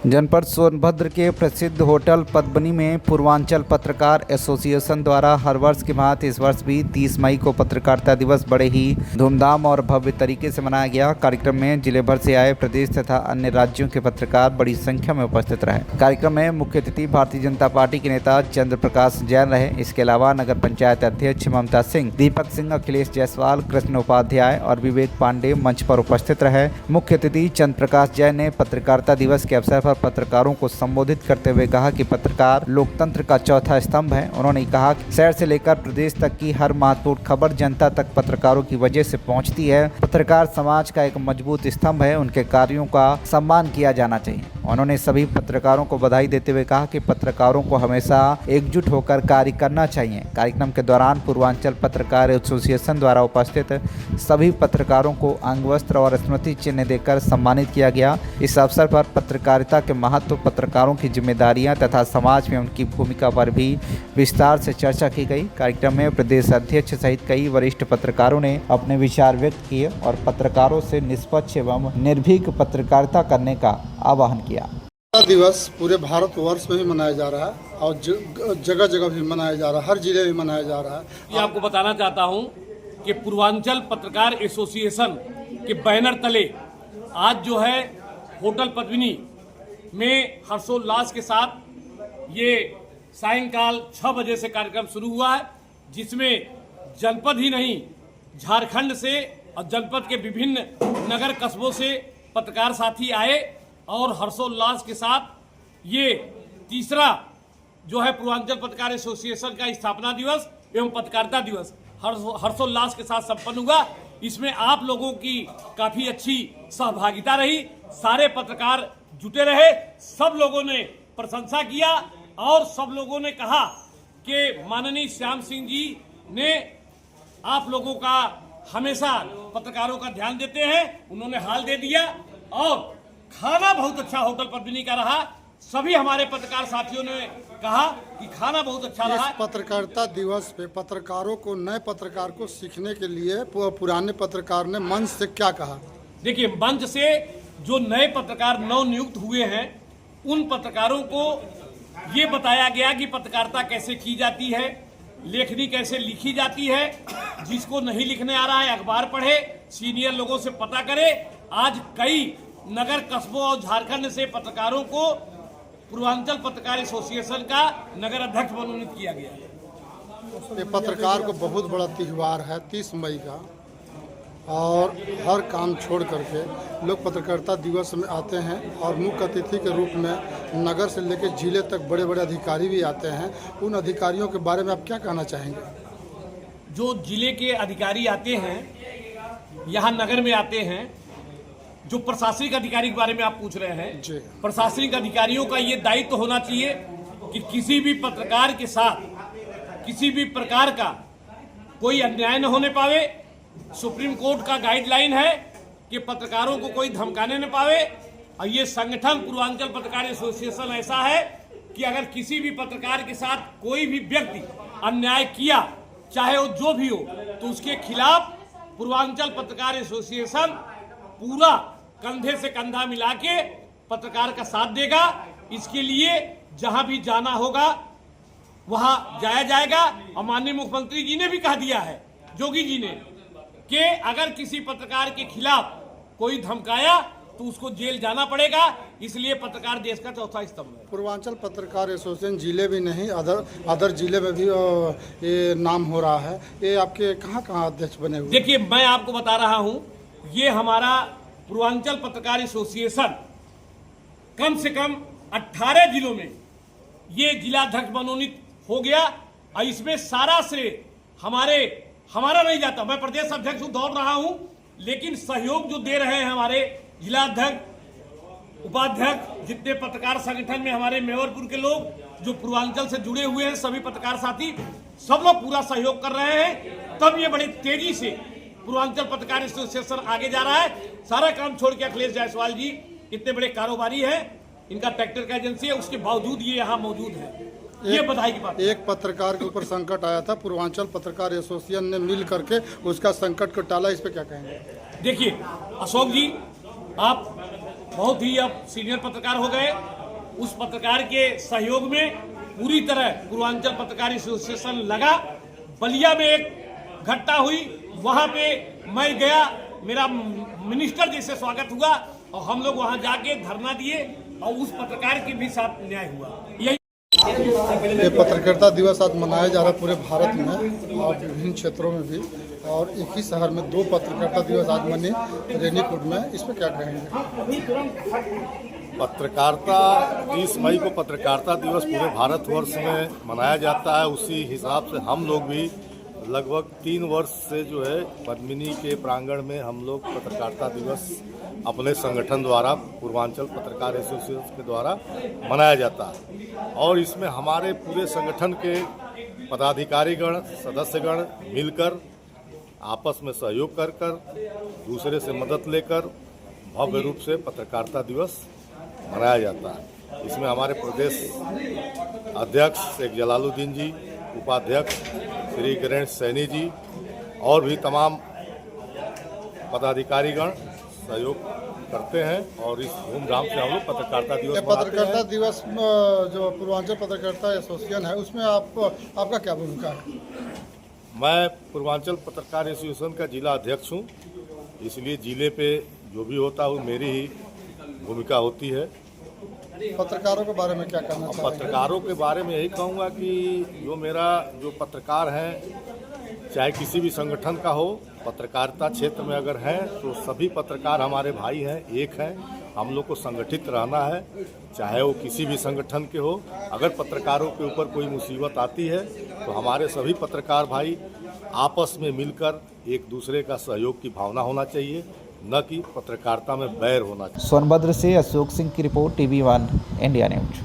जनपद सोनभद्र के प्रसिद्ध होटल पद्मिनी में पूर्वांचल पत्रकार एसोसिएशन द्वारा हर वर्ष की भांति इस वर्ष भी 30 मई को पत्रकारिता दिवस बड़े ही धूमधाम और भव्य तरीके से मनाया गया। कार्यक्रम में जिले भर से आए प्रदेश तथा अन्य राज्यों के पत्रकार बड़ी संख्या में उपस्थित रहे। कार्यक्रम में मुख्य अतिथि भारतीय जनता पार्टी के नेता चंद्र प्रकाश जैन रहे। इसके अलावा नगर पंचायत अध्यक्ष ममता सिंह, दीपक सिंह, अखिलेश जायसवाल, कृष्ण उपाध्याय और विवेक पांडे मंच पर उपस्थित रहे। मुख्य अतिथि चंद्र प्रकाश जैन ने पत्रकारिता दिवस के अवसर पर पत्रकारों को संबोधित करते हुए कहा कि पत्रकार लोकतंत्र का चौथा स्तंभ है। उन्होंने कहा कि शहर से लेकर प्रदेश तक की हर महत्वपूर्ण खबर जनता तक पत्रकारों की वजह से पहुंचती है। पत्रकार समाज का एक मजबूत स्तंभ है, उनके कार्यों का सम्मान किया जाना चाहिए। उन्होंने सभी पत्रकारों को बधाई देते हुए कहा कि पत्रकारों को हमेशा एकजुट होकर कार्य करना चाहिए। कार्यक्रम के दौरान पूर्वांचल पत्रकार एसोसिएशन द्वारा उपस्थित सभी पत्रकारों को अंग वस्त्र और स्मृति चिन्ह देकर सम्मानित किया गया। इस अवसर पर पत्रकारिता के महत्व, पत्रकारों की जिम्मेदारियां तथा समाज में उनकी भूमिका पर भी विस्तार से चर्चा की गई। कार्यक्रम में प्रदेश अध्यक्ष सहित कई वरिष्ठ पत्रकारों ने अपने विचार व्यक्त किए और पत्रकारों से निष्पक्ष एवं निर्भीक पत्रकारिता करने का आह्वान किया। दिवस पूरे भारतवर्ष में ही मनाया जा रहा है और जगह जगह भी मनाया जा रहा है, हर जिले में मनाया जा रहा है। ये आपको बताना चाहता हूं कि पूर्वांचल पत्रकार एसोसिएशन के बैनर तले आज जो है होटल पद्मिनी में हर्षोल्लास के साथ ये सायंकाल 6 बजे से कार्यक्रम शुरू हुआ है, जिसमें जनपद ही नहीं झारखंड से और जनपद के विभिन्न नगर कस्बों से पत्रकार साथी आए और हर्षोल्लास के साथ ये तीसरा जो है पूर्वांचल पत्रकार एसोसिएशन का स्थापना दिवस एवं पत्रकारिता दिवस हर्षोल्लास के साथ संपन्न हुआ। इसमें आप लोगों की काफी अच्छी सहभागिता रही, सारे पत्रकार जुटे रहे, सब लोगों ने प्रशंसा किया और सब लोगों ने कहा कि माननीय श्याम सिंह जी ने आप लोगों का हमेशा पत्रकारों का ध्यान देते हैं। उन्होंने हाल दे दिया और खाना बहुत अच्छा होटल पद्मिनी का रहा। सभी हमारे पत्रकार साथियों ने कहा कि खाना बहुत अच्छा रहा। इस पत्रकारिता दिवस पे पत्रकारों को, नए पत्रकार को सीखने के लिए पुराने पत्रकार ने मंच से क्या कहा? देखिए, मंच से जो नए पत्रकार नव नियुक्त हुए हैं उन पत्रकारों को ये बताया गया कि पत्रकारिता कैसे की जाती है, लेखनी कैसे लिखी जाती है। जिसको नहीं लिखने आ रहा है अखबार पढ़े, सीनियर लोगों से पता करे। आज कई नगर कस्बों और झारखंड से पत्रकारों को पूर्वांचल पत्रकार एसोसिएशन का नगर अध्यक्ष मनोनीत किया गया है। ये पत्रकार को बहुत बड़ा त्यौहार है 30 मई का, और हर काम छोड़ करके लोग पत्रकारिता दिवस में आते हैं और मुख्य अतिथि के रूप में नगर से लेकर जिले तक बड़े बड़े अधिकारी भी आते हैं। उन अधिकारियों के बारे में आप क्या कहना चाहेंगे? जो जिले के अधिकारी आते हैं, यहाँ नगर में आते हैं, जो प्रशासनिक अधिकारी के बारे में आप पूछ रहे हैं, प्रशासनिक अधिकारियों का ये दायित्व होना चाहिए कि किसी भी पत्रकार के साथ किसी भी प्रकार का कोई अन्याय न होने पावे। सुप्रीम कोर्ट का गाइडलाइन है कि पत्रकारों को कोई धमकाने न पावे। और ये संगठन पूर्वांचल पत्रकार एसोसिएशन ऐसा है कि अगर किसी भी पत्रकार के साथ कोई भी व्यक्ति अन्याय किया, चाहे वो जो भी हो, तो उसके खिलाफ पूर्वांचल पत्रकार एसोसिएशन पूरा कंधे से कंधा मिला के पत्रकार का साथ देगा। इसके लिए जहां भी जाना होगा वहां जाया जाएगा। और माननीय मुख्यमंत्री जी ने भी कह दिया है, जोगी जी ने, कि अगर किसी पत्रकार के खिलाफ कोई धमकाया तो उसको जेल जाना पड़ेगा। इसलिए पत्रकार देश का चौथा स्तंभ है। पूर्वांचल पत्रकार एसोसिएशन जिले भी नहीं, अदर जिले में भी ये नाम हो रहा है। ये आपके कहाँ अध्यक्ष बने हुए? देखिए, मैं आपको बता रहा हूं, ये हमारा पूर्वांचल पत्रकार एसोसिएशन कम से कम 18 जिलों में ये जिलाध्यक्ष मनोनीत हो गया। और इसमें सारा श्रेय हमारा नहीं जाता। मैं प्रदेश अध्यक्ष हूं, दौड़ रहा हूं, लेकिन सहयोग जो दे रहे हैं हमारे जिलाध्यक्ष, उपाध्यक्ष, जितने पत्रकार संगठन में हमारे मेवरपुर के लोग जो पूर्वांचल से जुड़े हुए हैं, सभी पत्रकार साथी, सब लोग पूरा सहयोग कर रहे हैं। तब ये बड़ी तेजी से पूर्वांचल पत्रकार एसोसिएशन आगे जा रहा है। सारा काम छोड़ के अखिलेश जायसवाल जी इतने बड़े कारोबारी हैं, इनका ट्रैक्टर का एजेंसी है, उसके बावजूद ये यहाँ मौजूद है। ये बधाई की बात। एक पत्रकार के ऊपर संकट आया था, पूर्वांचल पत्रकार एसोसिएशन ने मिल करके उसका संकट को टाला। इस पे क्या कहेंगे? देखिए अशोक जी, आप बहुत ही अब सीनियर पत्रकार हो गए। उस पत्रकार के सहयोग में पूरी तरह पूर्वांचल पत्रकार एसोसिएशन लगा। बलिया में एक घटना हुई, वहां पे मैं गया, मेरा मिनिस्टर जैसे स्वागत हुआ और हम लोग वहां जाके धरना दिए और उस पत्रकार के भी साथ न्याय हुआ। यही ये पत्रकारिता दिवस आज मनाया जा रहा है पूरे भारत में और विभिन्न क्षेत्रों में भी, और एक ही शहर में 2 पत्रकारिता दिवस आज मने रेनीकोट में। इस पर क्या कहेंगे? पत्रकारिता 30 मई को पत्रकारिता दिवस पूरे भारतवर्ष में मनाया जाता है। उसी हिसाब से हम लोग भी लगभग 3 वर्ष से जो है पद्मिनी के प्रांगण में हम लोग पत्रकारिता दिवस अपने संगठन द्वारा पूर्वांचल पत्रकार एसोसिएशन के द्वारा मनाया जाता है। और इसमें हमारे पूरे संगठन के पदाधिकारीगण सदस्यगण मिलकर आपस में सहयोग कर दूसरे से मदद लेकर भव्य रूप से पत्रकारिता दिवस मनाया जाता है। इसमें हमारे प्रदेश अध्यक्ष शेख जलालुद्दीन जी, उपाध्यक्ष श्री गणेश सैनी जी और भी तमाम पदाधिकारीगण सहयोग करते हैं और इस धूमधाम से हम लोग पत्रकारिता दिवस मनाते हैं। पत्रकारिता दिवस जो पूर्वांचल पत्रकारिता एसोसिएशन है उसमें आपका क्या भूमिका है? मैं पूर्वांचल पत्रकार एसोसिएशन का जिला अध्यक्ष हूँ, इसलिए जिले पे जो भी होता है मेरी ही भूमिका होती है। पत्रकारों के बारे में क्या कहना चाहेंगे? पत्रकारों के बारे में यही कहूँगा कि जो पत्रकार हैं, चाहे किसी भी संगठन का हो, पत्रकारिता क्षेत्र में अगर हैं तो सभी पत्रकार हमारे भाई हैं, एक हैं। हम लोग को संगठित रहना है, चाहे वो किसी भी संगठन के हो। अगर पत्रकारों के ऊपर कोई मुसीबत आती है तो हमारे सभी पत्रकार भाई आपस में मिलकर एक दूसरे का सहयोग की भावना होना चाहिए, न कि पत्रकारिता में बैर होना चाहिए। सोनभद्र से अशोक सिंह की रिपोर्ट, TV1 इंडिया न्यूज।